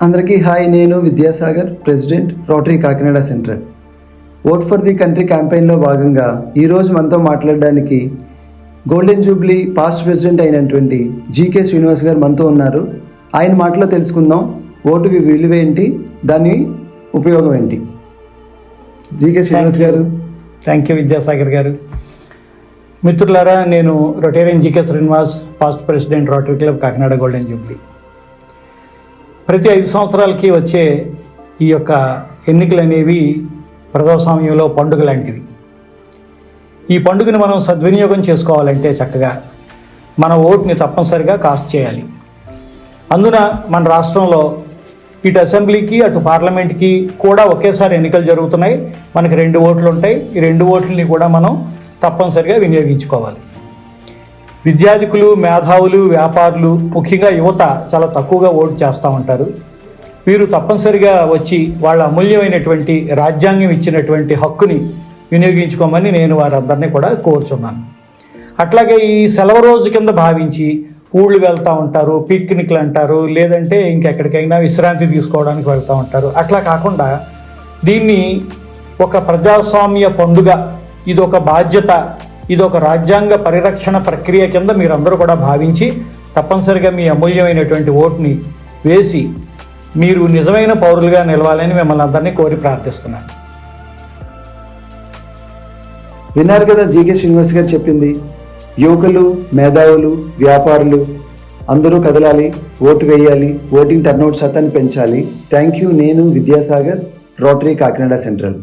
అందరికీ హాయ్. నేను Vidyasagar, president, Rotary Kakinada central. Vote for the country క్యాంపెయిన్లో భాగంగా ఈరోజు మనతో మాట్లాడడానికి గోల్డెన్ జూబ్లీ పాస్ట్ ప్రెసిడెంట్ అయినటువంటి జీకే శ్రీనివాస్ గారు మనతో ఉన్నారు. ఆయన మాటలో తెలుసుకుందాం ఓటు విలువ ఏంటి, దాని ఉపయోగం ఏంటి. జీకే శ్రీనివాస్ గారు. థ్యాంక్ యూ విద్యాసాగర్ గారు. మిత్రులారా, నేను Rotarian GK Srinivas, past president, rotary club Kakinada golden Jubilee. ప్రతి 5 సంవత్సరాలకి వచ్చే ఈ యొక్క ఎన్నికలు అనేవి ప్రజాస్వామ్యంలో పండుగ లాంటివి. ఈ పండుగను మనం సద్వినియోగం చేసుకోవాలంటే చక్కగా మన ఓటుని తప్పనిసరిగా కాస్ట్ చేయాలి. అందున మన రాష్ట్రంలో ఇటు అసెంబ్లీకి అటు పార్లమెంట్కి కూడా ఒకేసారి ఎన్నికలు జరుగుతున్నాయి. మనకి 2 ఓట్లు ఉంటాయి. ఈ 2 ఓట్లని కూడా మనం తప్పనిసరిగా వినియోగించుకోవాలి. విద్యార్థికులు, మేధావులు, వ్యాపారులు, ముఖ్యంగా యువత చాలా తక్కువగా ఓటు చేస్తూ ఉంటారు. వీరు తప్పనిసరిగా వచ్చి వాళ్ళ అమూల్యమైనటువంటి రాజ్యాంగం ఇచ్చినటువంటి హక్కుని వినియోగించుకోమని నేను వారందరినీ కూడా కోరుచున్నాను. అట్లాగే ఈ సెలవు రోజు కింద భావించి ఊళ్ళు వెళ్తూ ఉంటారు, పిక్నిక్లు అంటారు, లేదంటే ఇంకెక్కడికైనా విశ్రాంతి తీసుకోవడానికి వెళ్తూ ఉంటారు. అట్లా కాకుండా దీన్ని ఒక ప్రజాస్వామ్య పండుగ, ఇదొక బాధ్యత, ఇదొక రాజ్యాంగ పరిరక్షణ ప్రక్రియ కింద మీరందరూ కూడా భావించి తప్పనిసరిగా మీ అమూల్యమైనటువంటి ఓటుని వేసి మీరు నిజమైన పౌరులుగా నిలవాలని మిమ్మల్ని అందరినీ కోరి ప్రార్థిస్తున్నాను. విన్నారు కదా జీకే శ్రీనివాస్ గారు చెప్పింది. యువకులు, మేధావులు, వ్యాపారులు అందరూ కదలాలి, ఓటు వేయాలి, ఓటింగ్ టర్నౌట్ శాతాన్ని పెంచాలి. Thank you. నేను విద్యాసాగర్, రోటరీ కాకినాడ సెంట్రల్.